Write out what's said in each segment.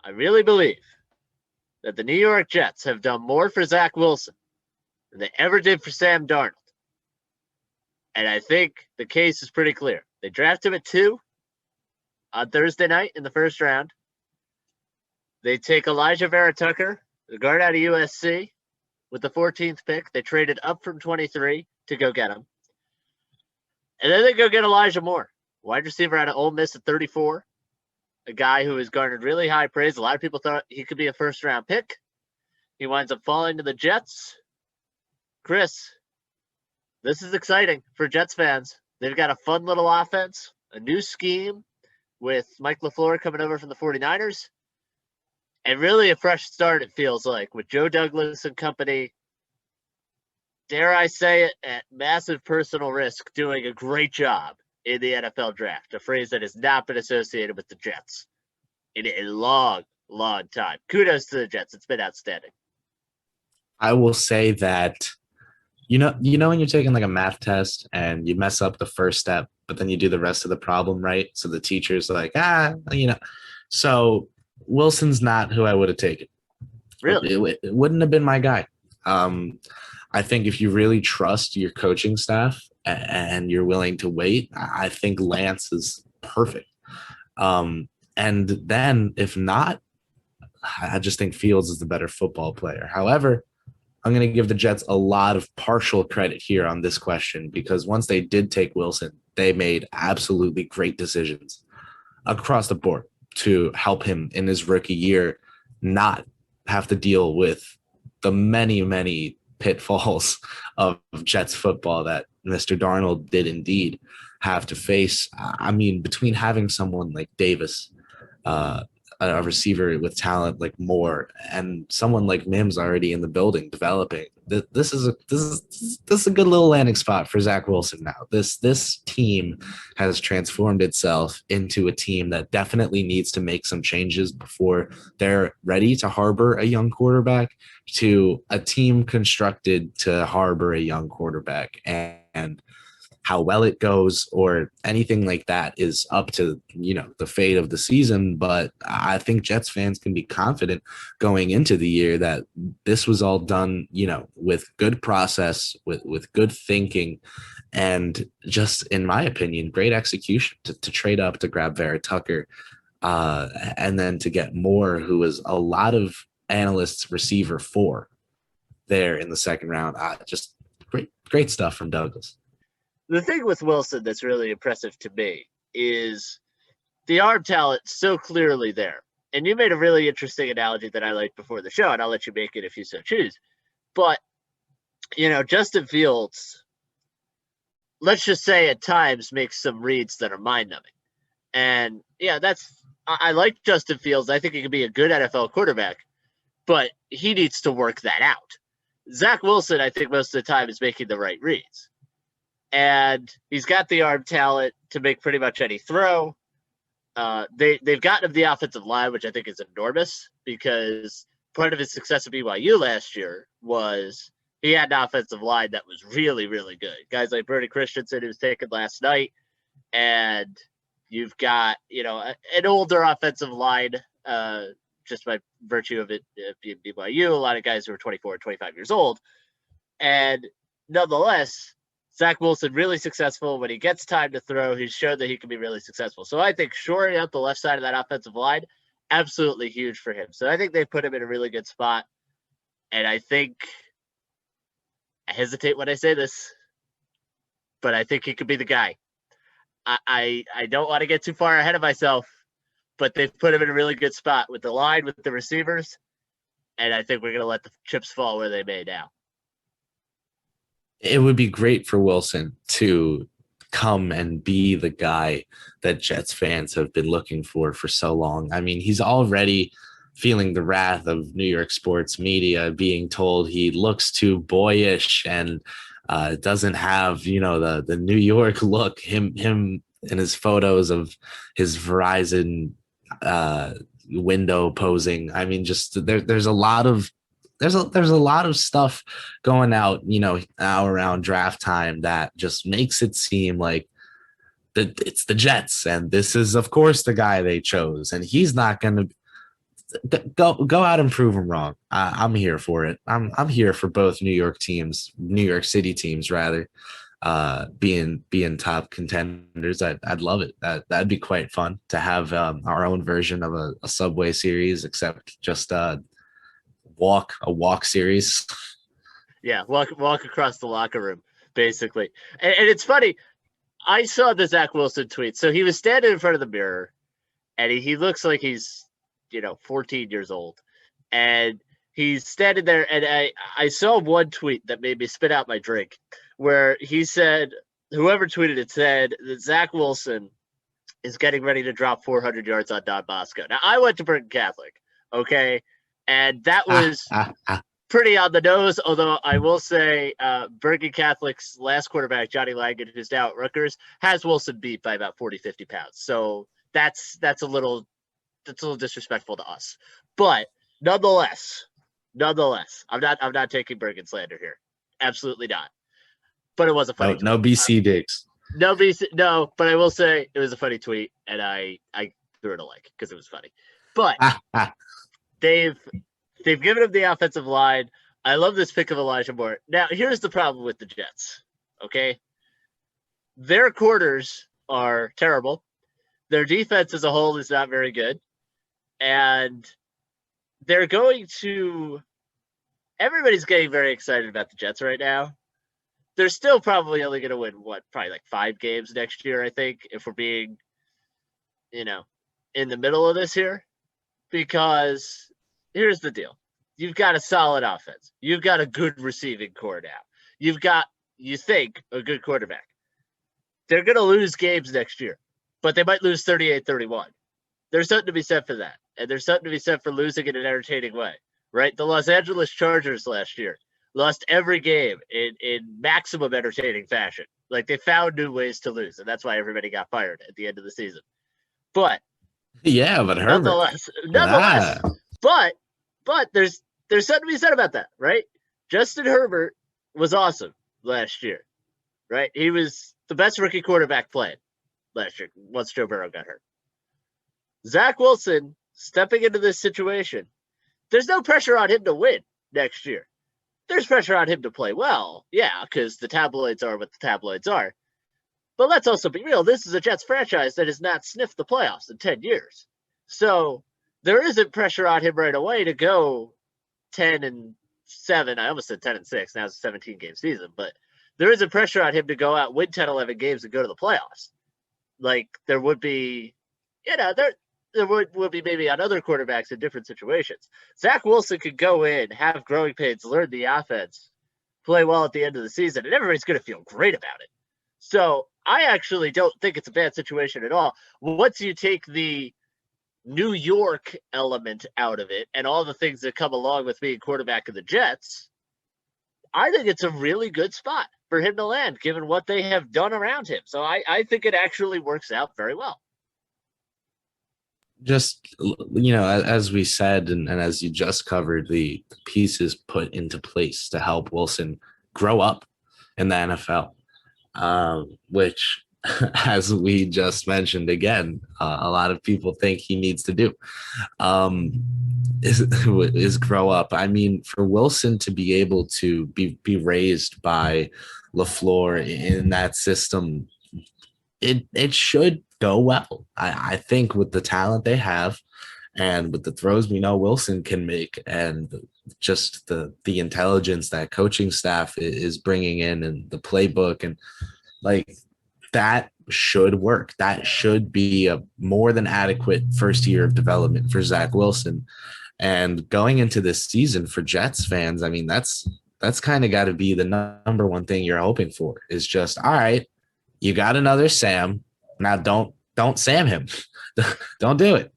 I really believe that the New York Jets have done more for Zach Wilson than they ever did for Sam Darnold. And I think the case is pretty clear. They draft him at 2 on Thursday night in the first round. They take Elijah Vera Tucker, the guard out of USC, with the 14th pick. They traded up from 23 to go get him. And then they go get Elijah Moore, wide receiver out of Ole Miss at 34, a guy who has garnered really high praise. A lot of people thought he could be a first-round pick. He winds up falling to the Jets. Chris, this is exciting for Jets fans. They've got a fun little offense, a new scheme with Mike LaFleur coming over from the 49ers, and really a fresh start, it feels like, with Joe Douglas and company, dare I say it, at massive personal risk, doing a great job in the NFL draft, a phrase that has not been associated with the Jets in a long, long time. Kudos to the Jets. It's been outstanding. I will say that, when you're taking like a math test and you mess up the first step, but then you do the rest of the problem right. So the teacher's like, So Wilson's not who I would have taken. Really? It wouldn't have been my guy. I think if you really trust your coaching staff and you're willing to wait, I think Lance is perfect. And then if not, I just think Fields is the better football player. However, I'm going to give the Jets a lot of partial credit here on this question, because once they did take Wilson, they made absolutely great decisions across the board to help him in his rookie year not have to deal with the many, many pitfalls of Jets football that Mr. Darnold did indeed have to face. I mean, between having someone like Davis, a receiver with talent like Moore, and someone like Mims already in the building developing, this is a good little landing spot for Zach Wilson now. This team has transformed itself into a team that definitely needs to make some changes before they're ready to harbor a young quarterback, to a team constructed to harbor a young quarterback. And how well it goes or anything like that is up to, the fate of the season. But I think Jets fans can be confident going into the year that this was all done, with good process, with good thinking, and just, in my opinion, great execution to trade up to grab Vera Tucker, and then to get Moore, who was a lot of analysts' receiver 4 there in the second round. Just great stuff from Douglas. The thing with Wilson that's really impressive to me is the arm talent so clearly there. And you made a really interesting analogy that I liked before the show, and I'll let you make it if you so choose. But, Justin Fields, let's just say at times makes some reads that are mind-numbing. And, I like Justin Fields. I think he could be a good NFL quarterback, but he needs to work that out. Zach Wilson, I think most of the time, is making the right reads. And he's got the arm talent to make pretty much any throw. They've gotten him the offensive line, which I think is enormous, because part of his success at BYU last year was he had an offensive line that was really, really good. Guys like Brody Christensen, who was taken last night, and you've got, an older offensive line, just by virtue of it being BYU, a lot of guys who are 24 and 25 years old. And nonetheless, Zach Wilson really successful. When he gets time to throw, he's shown that he can be really successful. So I think shoring up the left side of that offensive line, absolutely huge for him. So I think they put him in a really good spot. And I hesitate when I say this, but I think he could be the guy. I don't want to get too far ahead of myself, but they've put him in a really good spot with the line, with the receivers. And I think we're going to let the chips fall where they may now. It would be great for Wilson to come and be the guy that Jets fans have been looking for so long. I mean, he's already feeling the wrath of New York sports media, being told he looks too boyish and doesn't have, the New York look. Him in his photos of his Verizon window posing. I mean, just there's a lot of stuff going out, now around draft time that just makes it seem like it's the Jets, and this is, of course, the guy they chose, and he's not going to. go out and prove them wrong. I'm here for it. I'm here for both New York City teams rather, being top contenders. I'd love it. That'd be quite fun to have our own version of a Subway series, except just a walk series. Yeah, walk across the locker room, basically. And it's funny. I saw the Zach Wilson tweet. So he was standing in front of the mirror, and he looks like he's 14 years old, and he's standing there. And I saw one tweet that made me spit out my drink, where he said, whoever tweeted it said that Zach Wilson is getting ready to drop 400 yards on Don Bosco. Now, I went to Bergen Catholic, okay, and that was pretty on the nose, although I will say Bergen Catholic's last quarterback, Johnny Langan, who's now at Rutgers, has Wilson beat by about 40, 50 pounds. So that's a little disrespectful to us. But nonetheless, I'm not taking Bergen slander here. Absolutely not. But it was a funny tweet. No BC digs. No, but I will say it was a funny tweet, and I threw it a like because it was funny. But they've given him the offensive line. I love this pick of Elijah Moore. Now, here's the problem with the Jets, okay? Their quarters are terrible. Their defense as a whole is not very good. And they're going to – everybody's getting very excited about the Jets right now. They're still probably only going to win, probably like 5 games next year, I think, if we're being, in the middle of this here. Because here's the deal. You've got a solid offense. You've got a good receiving core now. You've got, you think, a good quarterback. They're going to lose games next year, but they might lose 38-31. There's something to be said for that. And there's something to be said for losing in an entertaining way, right? The Los Angeles Chargers last year lost every game in maximum entertaining fashion. Like, they found new ways to lose, and that's why everybody got fired at the end of the season. But yeah, but Herbert. Nonetheless, but there's something to be said about that, right? Justin Herbert was awesome last year, right? He was the best rookie quarterback playing last year once Joe Burrow got hurt. Zach Wilson stepping into this situation, there's no pressure on him to win next year. There's pressure on him to play well, yeah, because the tabloids are what the tabloids are. But let's also be real. This is a Jets franchise that has not sniffed the playoffs in 10 years. So there isn't pressure on him right away to go 10-7. I almost said 10-6. Now it's a 17-game season. But there isn't pressure on him to go out, win 10, 11 games, and go to the playoffs. Like there would be, there would be maybe on other quarterbacks in different situations. Zach Wilson could go in, have growing pains, learn the offense, play well at the end of the season, and everybody's going to feel great about it. So I actually don't think it's a bad situation at all. Once you take the New York element out of it and all the things that come along with being quarterback of the Jets, I think it's a really good spot for him to land, given what they have done around him. So I think it actually works out very well. Just, as we said, and as you just covered, the pieces put into place to help Wilson grow up in the NFL, which, as we just mentioned again, a lot of people think he needs to do, is grow up. I mean, for Wilson to be able to be raised by LaFleur in that system, it should go well. I think with the talent they have and with the throws we know Wilson can make and just the intelligence that coaching staff is bringing in and the playbook, and like that should work. That should be a more than adequate first year of development for Zach Wilson. And going into this season for Jets fans, I mean, that's kind of got to be the number one thing you're hoping for, is just, all right, you got another Sam. Now don't Sam him. Don't do it.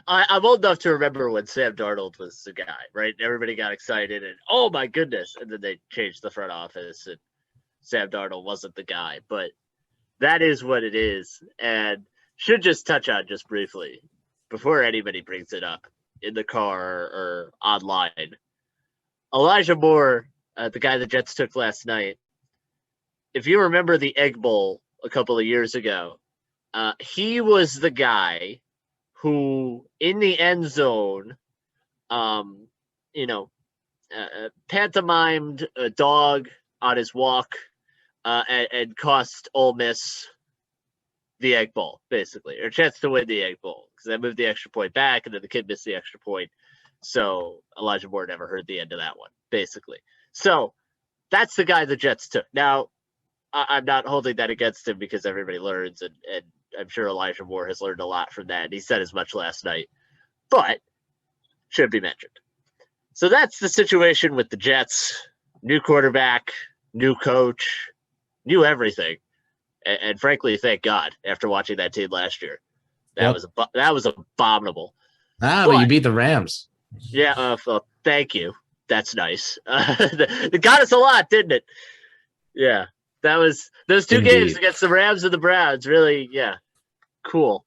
I'm old enough to remember when Sam Darnold was the guy, right? Everybody got excited and, oh my goodness. And then they changed the front office and Sam Darnold wasn't the guy. But that is what it is. And should just touch on just briefly before anybody brings it up in the car or online. Elijah Moore, the guy the Jets took last night, if you remember the Egg Bowl a couple of years ago, he was the guy who in the end zone, pantomimed a dog on his walk and cost Ole Miss the Egg Bowl, basically, or a chance to win the Egg Bowl, because they moved the extra point back, and then the kid missed the extra point. So Elijah Moore never heard the end of that one, basically. So that's the guy the Jets took. Now, I'm not holding that against him because everybody learns, and I'm sure Elijah Moore has learned a lot from that, and he said as much last night, but should be mentioned. So that's the situation with the Jets. New quarterback, new coach, new everything. And frankly, thank God, after watching that team last year. That was abominable. But you beat the Rams. Yeah, well, thank you. That's nice. It got us a lot, didn't it? Yeah. That was those two games against the Rams and the Browns. Really, yeah. Cool.